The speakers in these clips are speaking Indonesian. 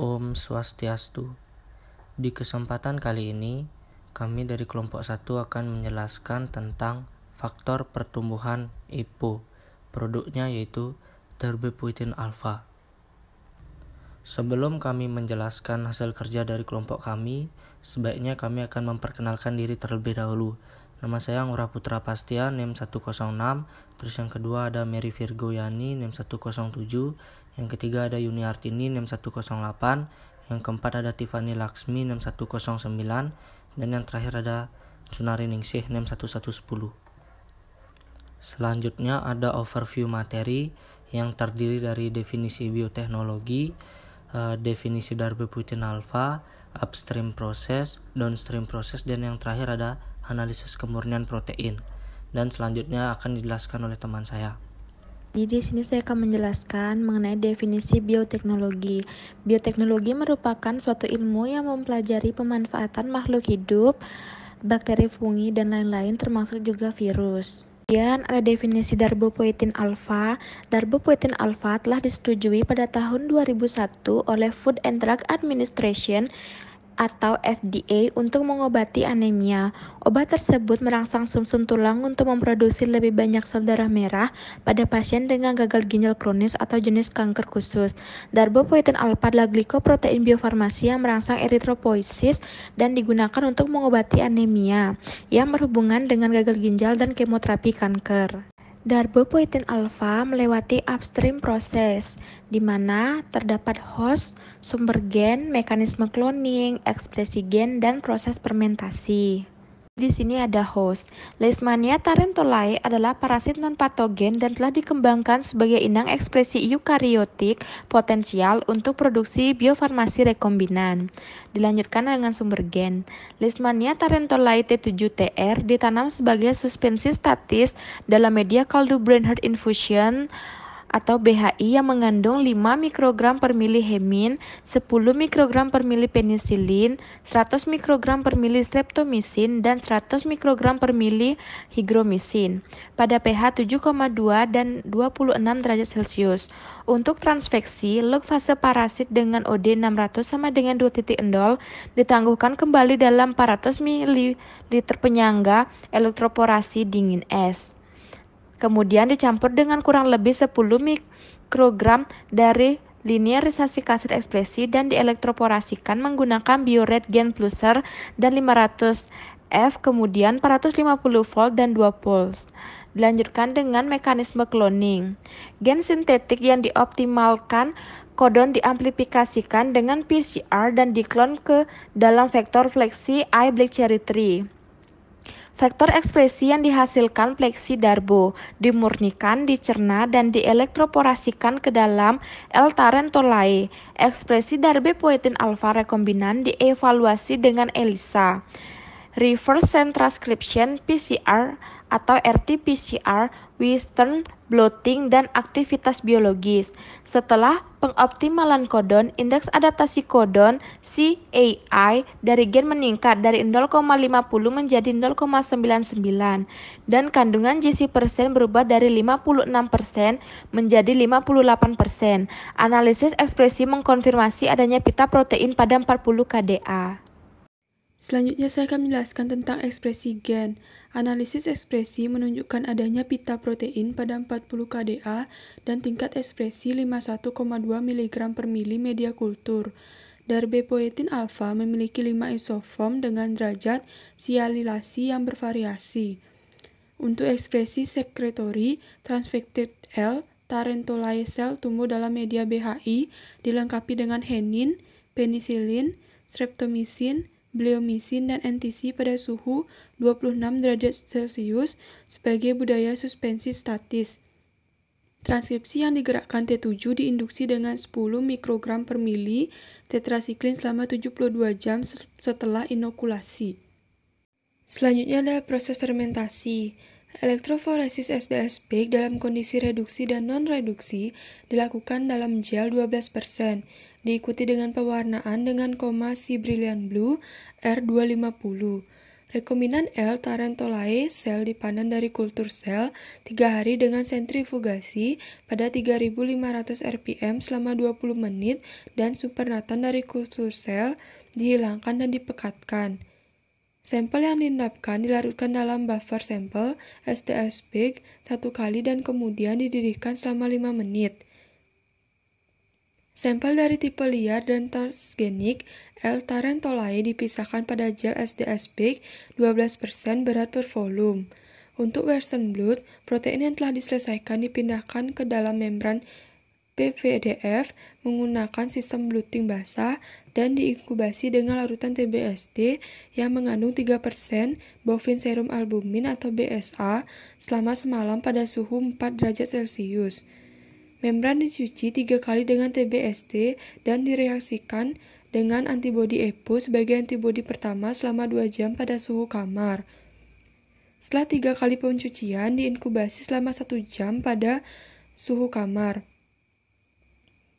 Om Swastiastu. Di kesempatan kali ini, kami dari kelompok 1 akan menjelaskan tentang faktor pertumbuhan IPO. Produknya yaitu Darbepoetin alpha. Sebelum kami menjelaskan hasil kerja dari kelompok kami, sebaiknya kami akan memperkenalkan diri terlebih dahulu. Nama saya Ngurah Putra Pastia, NIM 106, terus yang kedua ada Mary Virgo Yani, NIM 107, yang ketiga ada Yuni Artini, NIM 108, yang keempat ada Tiffany Laksmi, NIM 109, dan yang terakhir ada Sunari Ningsih, NIM 1110. Selanjutnya ada overview materi yang terdiri dari definisi bioteknologi, definisi Darbepoetin alpha, upstream proses, downstream proses, dan yang terakhir ada analisis kemurnian protein. Dan selanjutnya akan dijelaskan oleh teman saya. Di sini saya akan menjelaskan mengenai definisi bioteknologi. Bioteknologi merupakan suatu ilmu yang mempelajari pemanfaatan makhluk hidup, bakteri, fungi, dan lain-lain termasuk juga virus. Kemudian ada definisi Darbepoetin alpha. Darbepoetin alpha telah disetujui pada tahun 2001 oleh Food and Drug Administration atau FDA untuk mengobati anemia. Obat tersebut merangsang sumsum tulang untuk memproduksi lebih banyak sel darah merah pada pasien dengan gagal ginjal kronis atau jenis kanker khusus. Darbepoetin alpha adalah glikoprotein biofarmasi yang merangsang eritropoiesis dan digunakan untuk mengobati anemia yang berhubungan dengan gagal ginjal dan kemoterapi kanker. Darbepoetin alpha melewati upstream proses, di mana terdapat host, sumber gen, mekanisme cloning, ekspresi gen, dan proses fermentasi. Di sini ada host. Leishmania tarentulae adalah parasit non-patogen dan telah dikembangkan sebagai inang ekspresi eukariotik potensial untuk produksi biofarmasi rekombinan. Dilanjutkan dengan sumber gen. Leishmania tarentulae T7-TR ditanam sebagai suspensi statis dalam media kaldu Bernhardt infusion atau BHI yang mengandung 5 mikrogram per mili hemin, 10 mikrogram per mili penisilin, 100 mikrogram per mili streptomisin, dan 100 mikrogram per mili higromisin pada pH 7,2 dan 26 derajat Celcius. Untuk transfeksi, log fase parasit dengan OD 600 sama dengan 2 endol ditangguhkan kembali dalam 400 ml penyangga elektroporasi dingin es. Kemudian dicampur dengan kurang lebih 10 mikrogram dari linearisasi kaset ekspresi dan dielektroporasikan menggunakan BioRed Gen Pluser dan 500 F, kemudian 450 volt dan 2 puls. Dilanjutkan dengan mekanisme cloning. Gen sintetik yang dioptimalkan kodon diamplifikasikan dengan PCR dan diklon ke dalam vektor fleksi I Black Cherry Tree. Vektor ekspresi yang dihasilkan pleksi darbo dimurnikan, dicerna, dan dielektroporasikan ke dalam L. tarentulae. Ekspresi Darbepoetin alpha rekombinan dievaluasi dengan ELISA, reverse transcription PCR atau RT-PCR, Western blotting, dan aktivitas biologis. Setelah pengoptimalan kodon, indeks adaptasi kodon CAI dari gen meningkat dari 0,50 menjadi 0,99 dan kandungan GC% berubah dari 56% menjadi 58%. Analisis ekspresi mengkonfirmasi adanya pita protein pada 40 kDa. Selanjutnya saya akan menjelaskan tentang ekspresi gen. Analisis ekspresi menunjukkan adanya pita protein pada 40 kDa dan tingkat ekspresi 51,2 mg per mili media kultur. Darbepoetin alpha memiliki 5 isoform dengan derajat sialilasi yang bervariasi. Untuk ekspresi sekretori, transfected L. tarentulae sel tumbuh dalam media BHI dilengkapi dengan henin, penisilin, streptomisin, bleomisin, dan NTC pada suhu 26 derajat Celcius sebagai budaya suspensi statis. Transkripsi yang digerakkan T7 diinduksi dengan 10 mikrogram per mili tetrasiklin selama 72 jam setelah inokulasi. Selanjutnya ada proses fermentasi. Elektroforesis SDS baik dalam kondisi reduksi dan non-reduksi dilakukan dalam gel 12%, diikuti dengan pewarnaan dengan koma si brilliant blue R250. Rekombinan L. tarentulae sel dipanen dari kultur sel 3 hari dengan sentrifugasi pada 3500 rpm selama 20 menit dan supernatan dari kultur sel dihilangkan dan dipekatkan. Sampel yang diendapkan dilarutkan dalam buffer sampel SDS Big 1 kali dan kemudian dididihkan selama 5 menit. Sampel dari tipe liar dan transgenik L. tarentulae dipisahkan pada gel SDS Big 12% berat per volume. Untuk Western blot, protein yang telah diselesaikan dipindahkan ke dalam membran PVDF menggunakan sistem blotting basah dan diinkubasi dengan larutan TBST yang mengandung 3% bovine serum albumin atau BSA selama semalam pada suhu 4 derajat Celcius. Membran dicuci 3 kali dengan TBST dan direaksikan dengan antibodi EPO sebagai antibodi pertama selama 2 jam pada suhu kamar. Setelah 3 kali pencucian, diinkubasi selama 1 jam pada suhu kamar.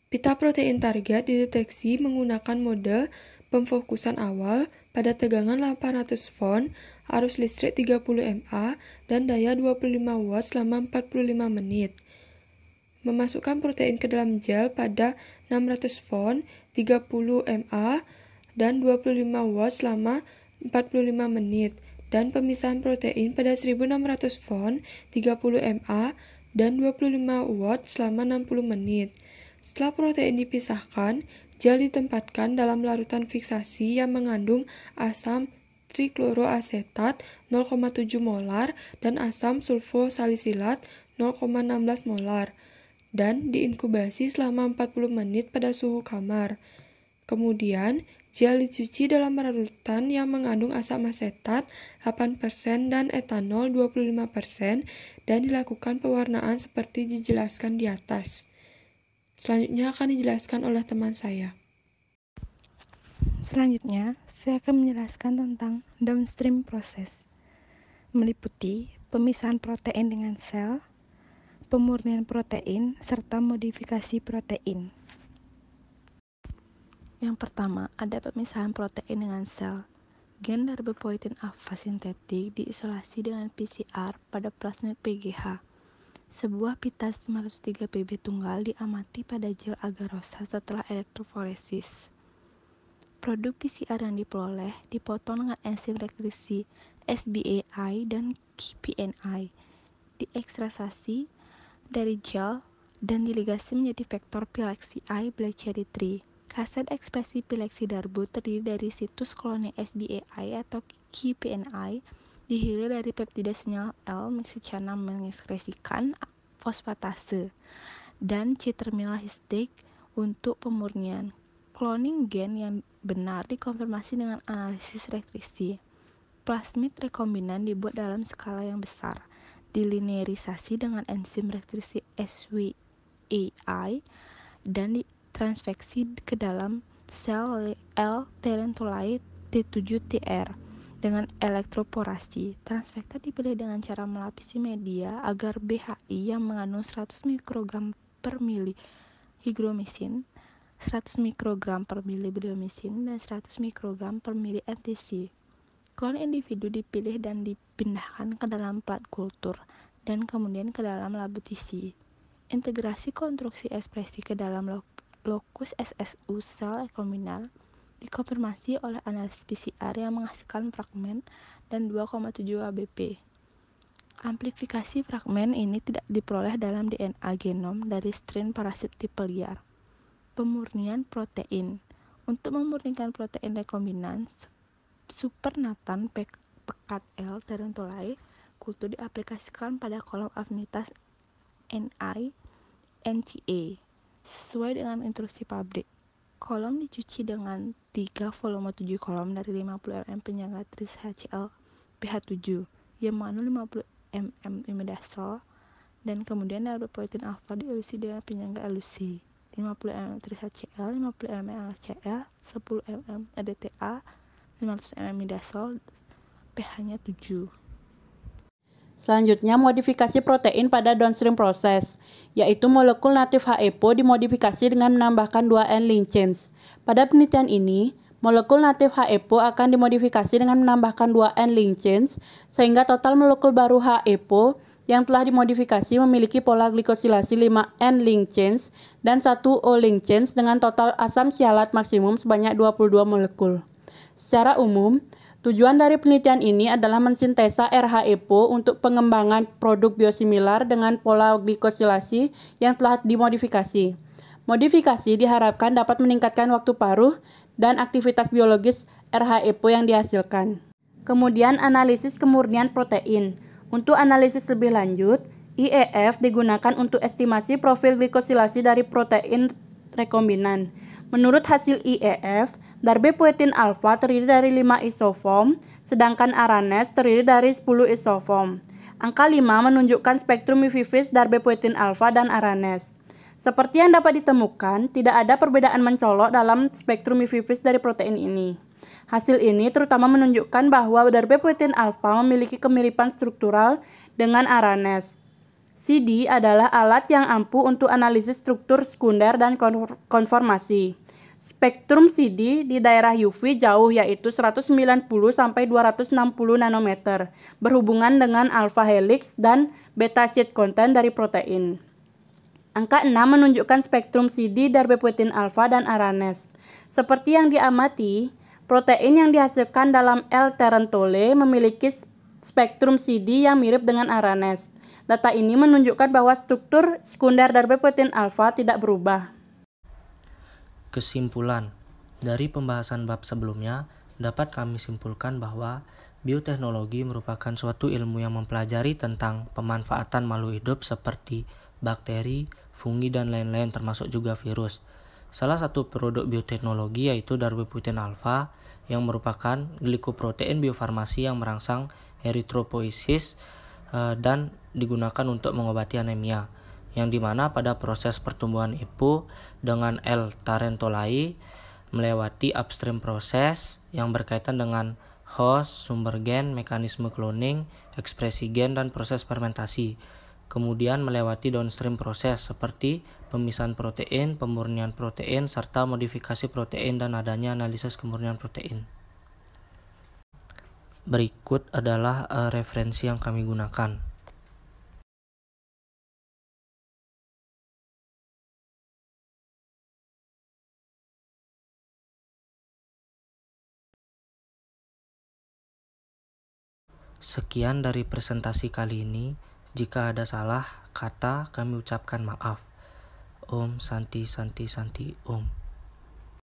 Pita protein target dideteksi menggunakan mode pemfokusan awal pada tegangan 800 volt, arus listrik 30 mA, dan daya 25 watt selama 45 menit. Memasukkan protein ke dalam gel pada 600 volt, 30 mA, dan 25 watt selama 45 menit, dan pemisahan protein pada 1600 volt, 30 mA, dan 25 watt selama 60 menit. Setelah protein dipisahkan, gel ditempatkan dalam larutan fiksasi yang mengandung asam trikloroasetat 0,7 molar dan asam sulfosalisilat 0,16 molar. Dan diinkubasi selama 40 menit pada suhu kamar. Kemudian, gel dicuci dalam larutan yang mengandung asam asetat 8% dan etanol 25% dan dilakukan pewarnaan seperti dijelaskan di atas. Selanjutnya akan dijelaskan oleh teman saya. Selanjutnya, saya akan menjelaskan tentang downstream proses, meliputi pemisahan protein dengan sel, pemurnian protein, serta modifikasi protein. Yang pertama, ada pemisahan protein dengan sel. Gen darbepoetin alfa sintetik diisolasi dengan PCR pada plasmid PGH. Sebuah pita 503 Pb tunggal diamati pada gel agarosa setelah elektroforesis. Produk PCR yang diperoleh dipotong dengan enzim rekrisi SBAI dan KPNI, diekstrakasi dari gel dan diligasi menjadi vektor pileksi I black cherry tree. Kaset ekspresi pileksi darbu terdiri dari situs koloni SBAI atau KPNI, dihilir dari peptida sinyal L mexicana mengekspresikan fosfatase, dan C-terminal histik untuk pemurnian. Cloning gen yang benar dikonfirmasi dengan analisis rekrisi. Plasmid rekombinan dibuat dalam skala yang besar, dilinearisasi dengan enzim rekrisi SWAI dan ditransfeksi ke dalam sel L. tarentulae T7-TR dengan elektroporasi. Transfekta dipilih dengan cara melapisi media agar BHI yang mengandung 100 mikrogram per mili higromisin, 100 mikrogram per mili bleomisin, dan 100 mikrogram per mili MTC. Klon individu dipilih dan dipindahkan ke dalam plat kultur dan kemudian ke dalam labu tisi. Integrasi konstruksi ekspresi ke dalam lokus SSU sel rekombinal dikonfirmasi oleh analisis PCR yang menghasilkan fragmen dan 2,7 ABP. Amplifikasi fragmen ini tidak diperoleh dalam DNA genom dari strain parasit tipe liar. Pemurnian protein. Untuk memurnikan protein rekombinan, supernatan pekat L. tarentulae kultur diaplikasikan pada kolom afinitas Ni NCA sesuai dengan instruksi pabrik. Kolom dicuci dengan 3 volume 7 kolom dari 50 mm penyangga tris HCl pH7 yang mengandung 50 mm imidazole, dan kemudian darbepoetin alfa diilusi dengan penyangga elusi 50 mm tris HCl, 50 mm LCl, 10 mm EDTA, 500 ml imidazole, pH-nya 7. Selanjutnya, modifikasi protein pada downstream proses, yaitu molekul natif HEPO dimodifikasi dengan menambahkan 2 N link chains. Pada penelitian ini, Molekul natif HEPO akan dimodifikasi dengan menambahkan 2 N-link chains, sehingga total molekul baru HEPO yang telah dimodifikasi memiliki pola glikosilasi 5 N-link chains dan 1 O-link chains dengan total asam sialat maksimum sebanyak 22 molekul. Secara umum, tujuan dari penelitian ini adalah mensintesa rHEPO untuk pengembangan produk biosimilar dengan pola glikosilasi yang telah dimodifikasi. Modifikasi diharapkan dapat meningkatkan waktu paruh dan aktivitas biologis rHEPO yang dihasilkan. Kemudian analisis kemurnian protein. Untuk analisis lebih lanjut, IEF digunakan untuk estimasi profil glikosilasi dari protein rekombinan. Menurut hasil IEF, darbepoetin alfa terdiri dari 5 isoform, sedangkan aranes terdiri dari 10 isoform. Angka 5 menunjukkan spektrum UV-vis darbepoetin alfa dan aranes. Seperti yang dapat ditemukan, tidak ada perbedaan mencolok dalam spektrum UV-vis dari protein ini. Hasil ini terutama menunjukkan bahwa darbepoetin alfa memiliki kemiripan struktural dengan aranes. CD adalah alat yang ampuh untuk analisis struktur sekunder dan konformasi. Spektrum CD di daerah UV jauh yaitu 190 sampai 260 nanometer, berhubungan dengan alpha helix dan beta sheet content dari protein. Angka 6 menunjukkan spektrum CD darbepoetin alfa dan aranes. Seperti yang diamati, protein yang dihasilkan dalam L-terentole memiliki spektrum CD yang mirip dengan aranes. Data ini menunjukkan bahwa struktur sekunder darbepoetin alfa tidak berubah. Kesimpulan, dari pembahasan bab sebelumnya, dapat kami simpulkan bahwa bioteknologi merupakan suatu ilmu yang mempelajari tentang pemanfaatan makhluk hidup seperti bakteri, fungi, dan lain-lain termasuk juga virus. Salah satu produk bioteknologi yaitu darbepoetin alfa yang merupakan glikoprotein biofarmasi yang merangsang eritropoiesis dan digunakan untuk mengobati anemia, yang dimana pada proses pertumbuhan EPO dengan L-terentolai melewati upstream proses yang berkaitan dengan host, sumber gen, mekanisme cloning, ekspresi gen, dan proses fermentasi. Kemudian melewati downstream proses seperti pemisahan protein, pemurnian protein, serta modifikasi protein dan adanya analisis kemurnian protein. Berikut adalah referensi yang kami gunakan. Sekian dari presentasi kali ini. Jika ada salah kata, kami ucapkan maaf. Om Santi Santi Santi Om.